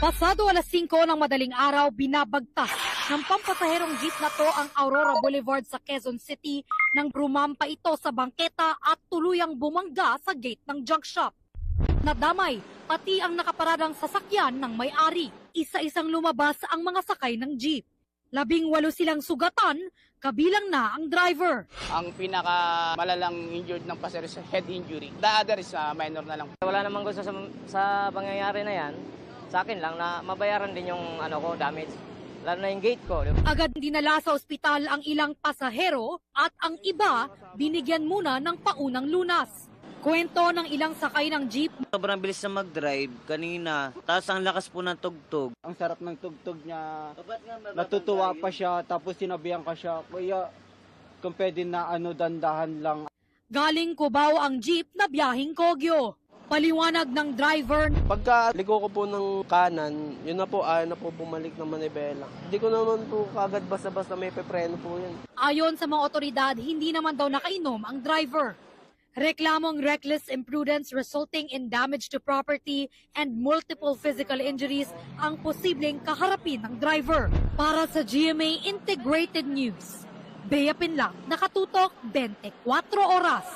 Pasado alas 5 ng madaling araw, binabagtas ng pampasaherong jeep na to ang Aurora Boulevard sa Quezon City nang rumampa ito sa bangketa at tuluyang bumangga sa gate ng junk shop. Nadamay pati ang nakaparadang sasakyan ng may-ari. Isa-isang lumabas ang mga sakay ng jeep. 18 silang sugatan, kabilang na ang driver. Ang pinakamalalang injured ng passenger sa head injury. The other is minor na lang. Wala namang gusto sa pangyayari na yan. Sa akin lang na mabayaran din yung damage. Lalo na yung gate ko. Agad dinala sa ospital ang ilang pasahero at ang iba binigyan muna ng paunang lunas. Kwento ng ilang sakay ng jeep. Sobrang bilis na mag-drive kanina. Tapos ang lakas po ng tugtog. Ang sarap ng tugtog niya. Natutuwa pa siya, tapos sinabihan ka siya. Kuya, kung pwede na dandahan lang. Galing Cubao ang jeep na biyaheng Kogyo. Paliwanag ng driver. Pagka ligo ko po ng kanan, yun na po, ayaw na po bumalik ng manibela. Hindi ko naman po kagad basta-basta may pepreno po yun. Ayon sa mga otoridad, hindi naman daw nakainom ang driver. Reklamong reckless imprudence resulting in damage to property and multiple physical injuries ang posibleng kaharapin ng driver. Para sa GMA Integrated News, Bea Pinlang, nakatutok 24 oras.